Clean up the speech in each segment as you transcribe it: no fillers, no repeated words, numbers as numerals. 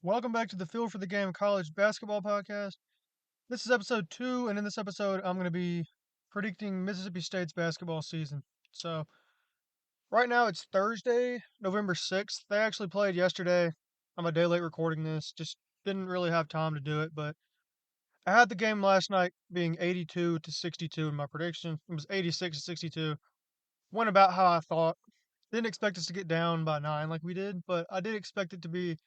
Welcome back to the Feel for the Game College Basketball Podcast. This is episode 2, and in this episode, I'm going to be predicting Mississippi State's basketball season. So, right now it's Thursday, November 6th. They actually played yesterday. I'm a day late recording this, just didn't really have time to do it, but I had the game last night being 82 to 62 in my prediction. It was 86 to 62. Went about how I thought. Didn't expect us to get down by 9 like we did, but I did expect it to be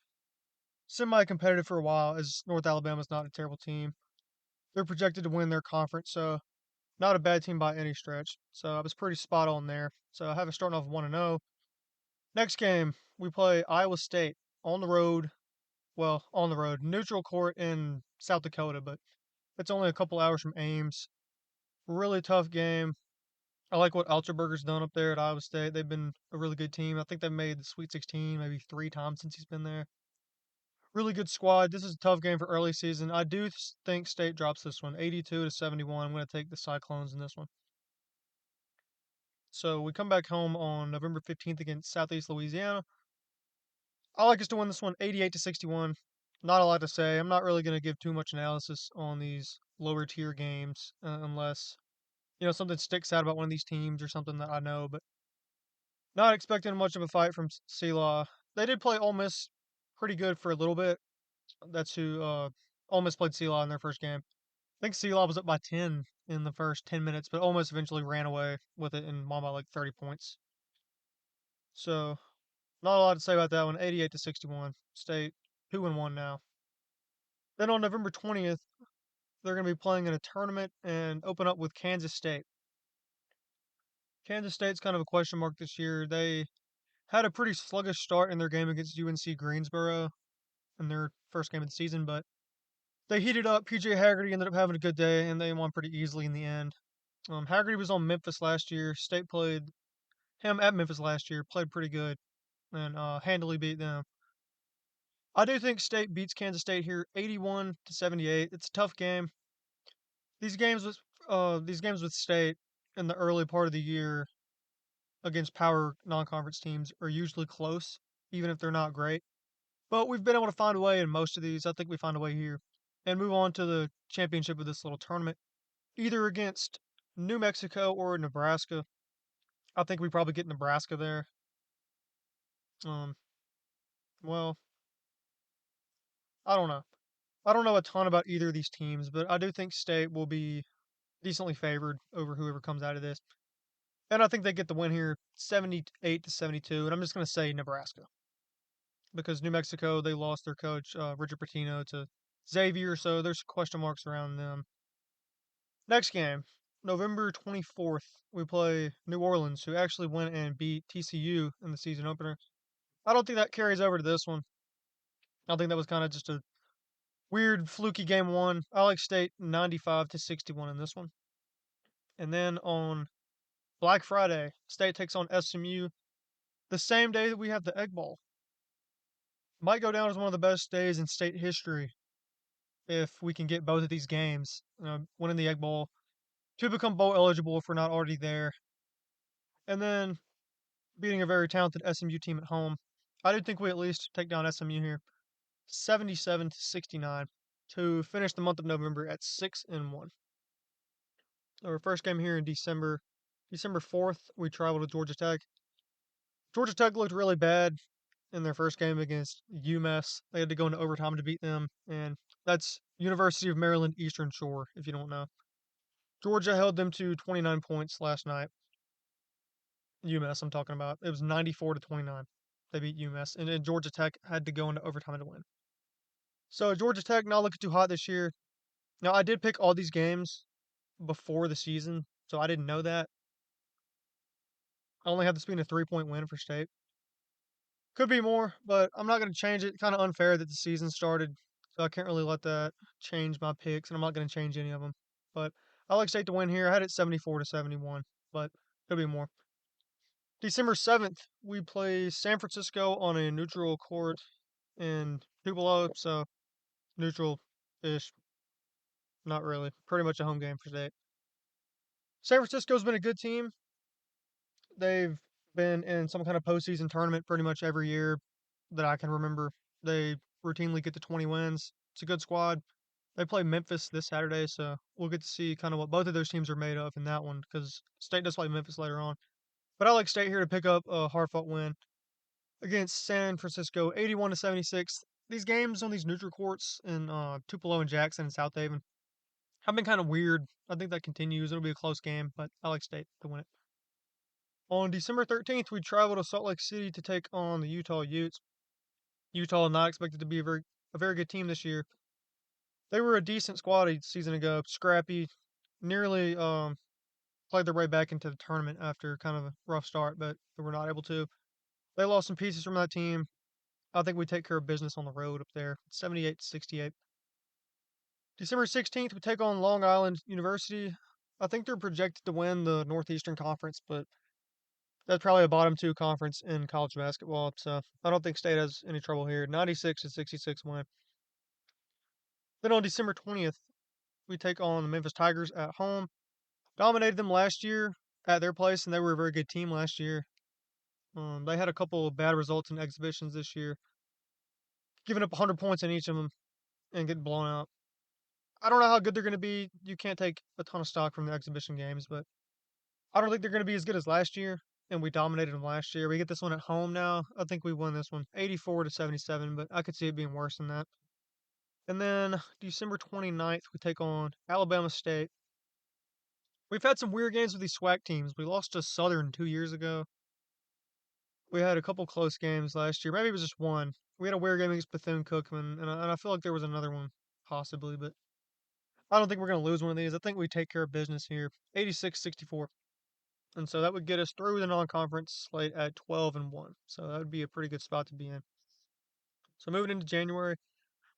semi-competitive for a while as North Alabama's not a terrible team. They're projected to win their conference, so not a bad team by any stretch. So I was pretty spot on there. So I have it starting off 1-0. Next game, we play Iowa State on the road. Well, on the road, neutral court in South Dakota, but it's only a couple hours from Ames. Really tough game. I like what Alterberger's done up there at Iowa State. They've been a really good team. I think they've made the Sweet 16 maybe 3 times since he's been there. Really good squad. This is a tough game for early season. I do think State drops this one, 82 to 71. I'm going to take the Cyclones in this one. So we come back home on November 15th against Southeast Louisiana. I like us to win this one, 88 to 61. Not a lot to say. I'm not really going to give too much analysis on these lower tier games unless something sticks out about one of these teams or something that I know. But not expecting much of a fight from Selah. They did play Ole Miss pretty good for a little bit. That's who Ole Miss played Selah in their first game. I think Selah was up by 10 in the first 10 minutes, but Ole Miss eventually ran away with it and won by like 30 points. So, not a lot to say about that one. 88 to 61. State 2-1 now. Then on November 20th, they're going to be playing in a tournament and open up with Kansas State. Kansas State's kind of a question mark this year. They had a pretty sluggish start in their game against UNC Greensboro in their first game of the season, but they heated up. PJ Haggerty ended up having a good day, and they won pretty easily in the end. Haggerty was on Memphis last year. State played him at Memphis last year, played pretty good, and handily beat them. I do think State beats Kansas State here, 81 to 78. It's a tough game. These games with State in the early part of the year against power non-conference teams are usually close, even if they're not great. But we've been able to find a way in most of these. I think we find a way here and move on to the championship of this little tournament, either against New Mexico or Nebraska. I think we probably get Nebraska there. Um, well, I don't know. I don't know a ton about either of these teams, but I do think State will be decently favored over whoever comes out of this. And I think they get the win here, 78 to 72. And I'm just going to say Nebraska because New Mexico, they lost their coach, Richard Pitino, to Xavier, so there's question marks around them. Next game, November 24th, we play New Orleans, who actually went and beat TCU in the season opener. I don't think that carries over to this one. I think that was kind of just a weird, fluky game one. I like State 95 to 61 in this one. And then on Black Friday, State takes on SMU the same day that we have the Egg Bowl. Might go down as one of the best days in State history if we can get both of these games. Winning the Egg Bowl to become bowl eligible if we're not already there. And then beating a very talented SMU team at home. I do think we at least take down SMU here, 77 to 69, to finish the month of November at 6-1. Our first game here in December, December 4th, we travel to Georgia Tech. Georgia Tech looked really bad in their first game against UMass. They had to go into overtime to beat them, and that's University of Maryland Eastern Shore, if you don't know. Georgia held them to 29 points last night. UMass, I'm talking about. It was 94 to 29. They beat UMass, and then Georgia Tech had to go into overtime to win. So Georgia Tech not looking too hot this year. Now I did pick all these games before the season, so I didn't know that. I only had this being a 3-point win for State. Could be more, but I'm not going to change it. Kind of unfair that the season started, so I can't really let that change my picks, and I'm not going to change any of them. But I like State to win here. I had it 74 to 71, but could be more. December 7th, we play San Francisco on a neutral court in Tupelo, so neutral-ish. Not really. Pretty much a home game for State. San Francisco's been a good team. They've been in some kind of postseason tournament pretty much every year that I can remember. They routinely get to 20 wins. It's a good squad. They play Memphis this Saturday, so we'll get to see kind of what both of those teams are made of in that one because State does play Memphis later on. But I like State here to pick up a hard-fought win against San Francisco, 81 to 76. These games on these neutral courts in Tupelo and Jackson and South Haven have been kind of weird. I think that continues. It'll be a close game, but I like State to win it. On December 13th, we travel to Salt Lake City to take on the Utah Utes. Utah not expected to be a very good team this year. They were a decent squad a season ago, scrappy, nearly played their way back into the tournament after kind of a rough start, but they were not able to. They lost some pieces from that team. I think we take care of business on the road up there, 78 to 68. December 16th, we take on Long Island University. I think they're projected to win the Northeastern Conference, but that's probably a bottom two conference in college basketball. So I don't think State has any trouble here. 96 to 66 win. Then on December 20th, we take on the Memphis Tigers at home. Dominated them last year at their place, and they were a very good team last year. They had a couple of bad results in exhibitions this year, giving up 100 points in each of them and getting blown out. I don't know how good they're going to be. You can't take a ton of stock from the exhibition games, but I don't think they're going to be as good as last year. And we dominated them last year. We get this one at home now. I think we won this one 84 to 77, but I could see it being worse than that. And then December 29th, we take on Alabama State. We've had some weird games with these SWAC teams. We lost to Southern 2 years ago. We had a couple close games last year. Maybe it was just one. We had a weird game against Bethune-Cookman, and I feel like there was another one possibly, but I don't think we're going to lose one of these. I think we take care of business here, 86-64. And so that would get us through the non-conference slate at 12-1. So that would be a pretty good spot to be in. So moving into January,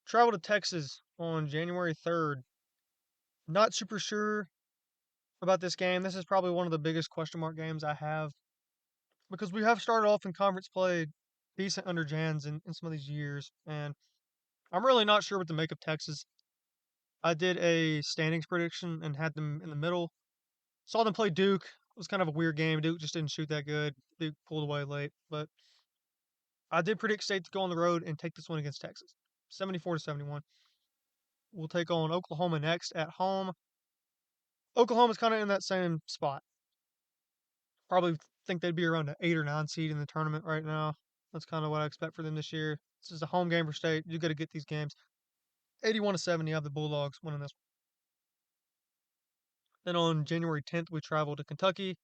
travel to Texas on January 3rd. Not super sure about this game. This is probably one of the biggest question mark games I have because we have started off in conference play decent under Jans in some of these years, and I'm really not sure what to make of Texas. I did a standings prediction and had them in the middle. Saw them play Duke. It was kind of a weird game. Duke just didn't shoot that good. Duke pulled away late, but I did predict State to go on the road and take this one against Texas, 74 to 71. We'll take on Oklahoma next at home. Oklahoma's kind of in that same spot. Probably think they'd be around an 8 or 9 seed in the tournament right now. That's kind of what I expect for them this year. This is a home game for State. You got to get these games. 81 to 70. I have the Bulldogs winning this. Then on January 10th, we travel to Kentucky.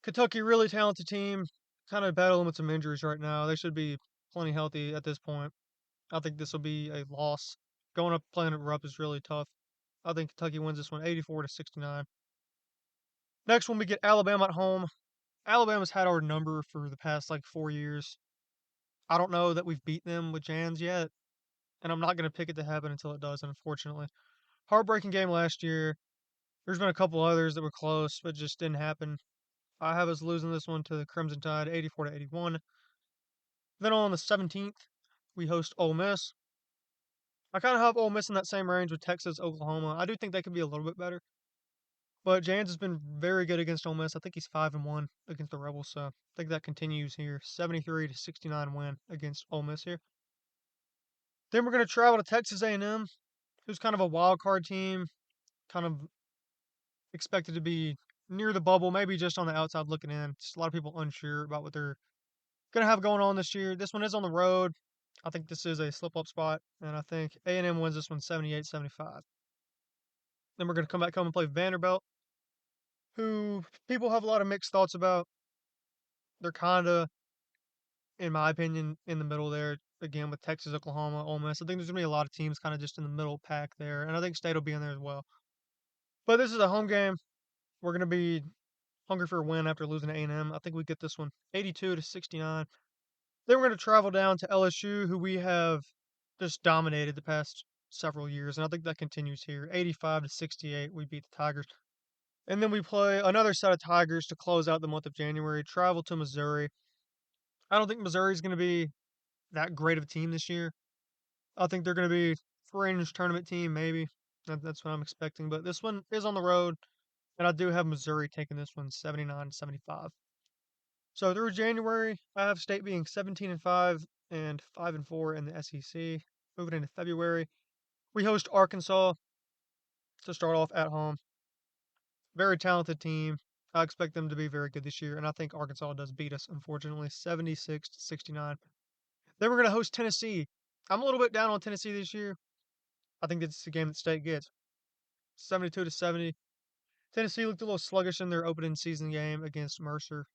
Kentucky, really talented team. Kind of battling with some injuries right now. They should be plenty healthy at this point. I think this will be a loss. Going up playing at Rupp is really tough. I think Kentucky wins this one 84 to 69. Next one, we get Alabama at home. Alabama's had our number for the past like 4 years. I don't know that we've beat them with Jans yet, and I'm not going to pick it to happen until it does, unfortunately. Heartbreaking game last year. There's been a couple others that were close, but just didn't happen. I have us losing this one to the Crimson Tide, 84 to 81. Then on the 17th, we host Ole Miss. I kind of have Ole Miss in that same range with Texas, Oklahoma. I do think they could be a little bit better, but Jans has been very good against Ole Miss. I think he's 5-1 against the Rebels, so I think that continues here. 73 to 69 win against Ole Miss here. Then we're going to travel to Texas A&M, who's kind of a wild card team, kind of expected to be near the bubble, maybe just on the outside looking in. Just a lot of people unsure about what they're going to have going on this year. This one is on the road. I think this is a slip-up spot, and I think A&M wins this one 78-75. Then we're going to come back home and play Vanderbilt, who people have a lot of mixed thoughts about. They're kind of, in my opinion, in the middle there, again, with Texas, Oklahoma, Ole Miss. I think there's going to be a lot of teams kind of just in the middle pack there, and I think State will be in there as well. But this is a home game. We're going to be hungry for a win after losing to A&M. I think we get this one 82 to 69. Then we're going to travel down to LSU, who we have just dominated the past several years, and I think that continues here. 85 to 68, we beat the Tigers. And then we play another set of Tigers to close out the month of January. Travel to Missouri. I don't think Missouri's going to be that great of a team this year. I think they're going to be fringe tournament team, maybe. That's what I'm expecting. But this one is on the road, and I do have Missouri taking this one 79-75. So through January, I have State being 17-5 and 5-4 in the SEC. moving into February. We host Arkansas to start off at home. Very talented team. I expect them to be very good this year, and I think Arkansas does beat us, unfortunately, 76-69. Then we're going to host Tennessee. I'm a little bit down on Tennessee this year. I think it's the game that State gets. 72-70. Tennessee looked a little sluggish in their opening season game against Mercer.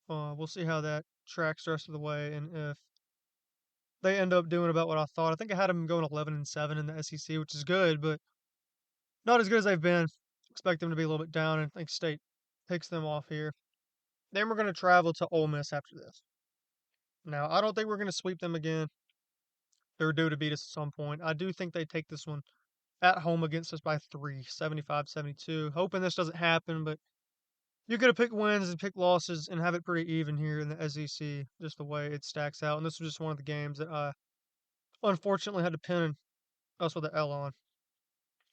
We'll see how that tracks the rest of the way, and if they end up doing about what I thought. I think I had them going 11-7 in the SEC, which is good, but not as good as they've been. Expect them to be a little bit down, and I think State picks them off here. Then we're going to travel to Ole Miss after this. Now, I don't think we're going to sweep them again. They're due to beat us at some point. I do think they take this one at home against us by 3, 75-72. Hoping this doesn't happen, but you're going to pick wins and pick losses and have it pretty even here in the SEC, just the way it stacks out. And this was just one of the games that I unfortunately had to pin us with an L on.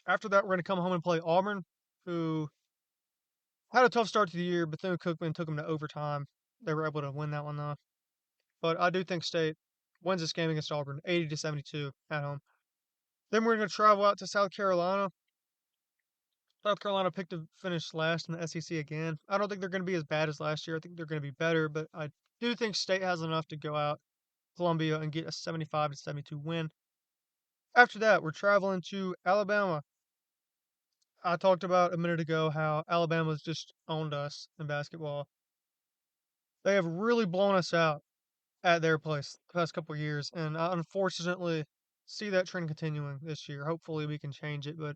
After that, we're going to come home and play Auburn, who had a tough start to the year. Bethune-Cookman took them to overtime. They were able to win that one, though. But I do think State wins this game against Auburn, 80-72 at home. Then we're going to travel out to South Carolina. South Carolina picked to finish last in the SEC again. I don't think they're going to be as bad as last year. I think they're going to be better, but I do think State has enough to go out Columbia and get a 75-72 win. After that, we're traveling to Alabama. I talked about a minute ago how Alabama's just owned us in basketball. They have really blown us out at their place the past couple of years, and I unfortunately see that trend continuing this year. Hopefully, we can change it, but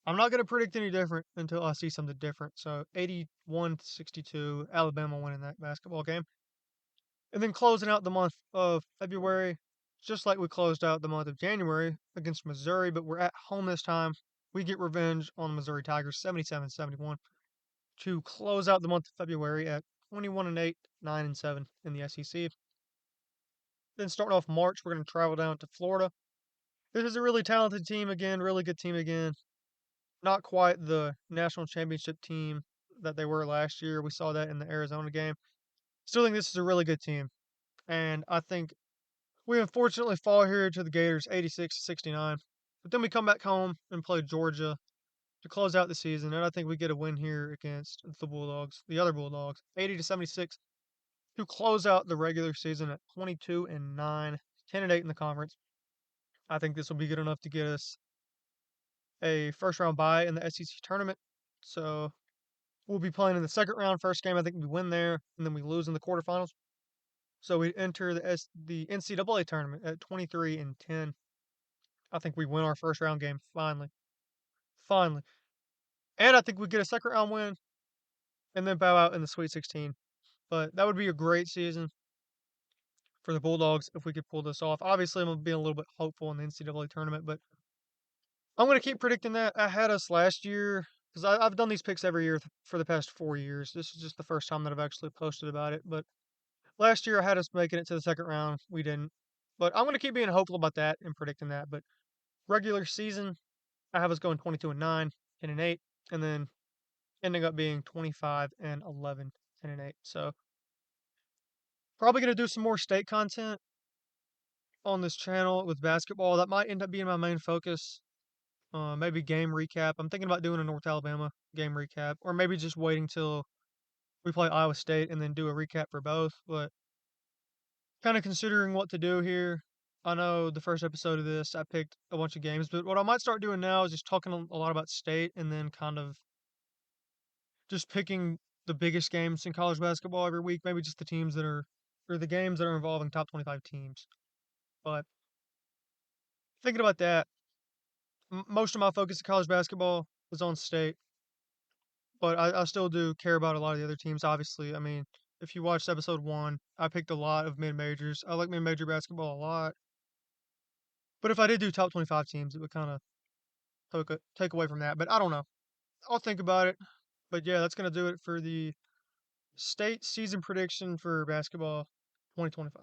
I'm not going to predict any different until I see something different. So 81-62, Alabama winning that basketball game. And then closing out the month of February, just like we closed out the month of January against Missouri, but we're at home this time. We get revenge on the Missouri Tigers 77-71 to close out the month of February at 21-8, 9-7 in the SEC. Then starting off March, we're going to travel down to Florida. This is a really talented team again, really good team again. Not quite the national championship team that they were last year. We saw that in the Arizona game. Still think this is a really good team. And I think we unfortunately fall here to the Gators 86-69. But then we come back home and play Georgia to close out the season. And I think we get a win here against the Bulldogs, the other Bulldogs, 80-76 to close out the regular season at 22-9, 10-8 in the conference. I think this will be good enough to get us a first round bye in the SEC tournament. So we'll be playing in the second round, first game. I think we win there, and then we lose in the quarterfinals. So we enter the NCAA tournament at 23-10. I think we win our first round game finally, finally, and I think we get a second round win, and then bow out in the Sweet 16. But that would be a great season for the Bulldogs if we could pull this off. Obviously, I'm being a little bit hopeful in the NCAA tournament, but I'm going to keep predicting that. I had us last year because I've done these picks every year for the past 4 years. This is just the first time that I've actually posted about it. But last year I had us making it to the second round. We didn't. But I'm going to keep being hopeful about that and predicting that. But regular season, I have us going 22-9, 10-8, and then ending up being 25-11, 10-8. So probably going to do some more state content on this channel with basketball. That might end up being my main focus. Maybe game recap. I'm thinking about doing a North Alabama game recap, or maybe just waiting till we play Iowa State and then do a recap for both. But kind of considering what to do here. I know the first episode of this, I picked a bunch of games, but what I might start doing now is just talking a lot about state and then kind of just picking the biggest games in college basketball every week. Maybe just the teams that are, or the games that are involving top 25 teams. But thinking about that, most of my focus in college basketball was on state. But I still do care about a lot of the other teams, obviously. I mean, if you watched episode 1, I picked a lot of mid-majors. I like mid-major basketball a lot. But if I did do top 25 teams, it would kind of take away from that. But I don't know. I'll think about it. But yeah, that's going to do it for the state season prediction for basketball 2025.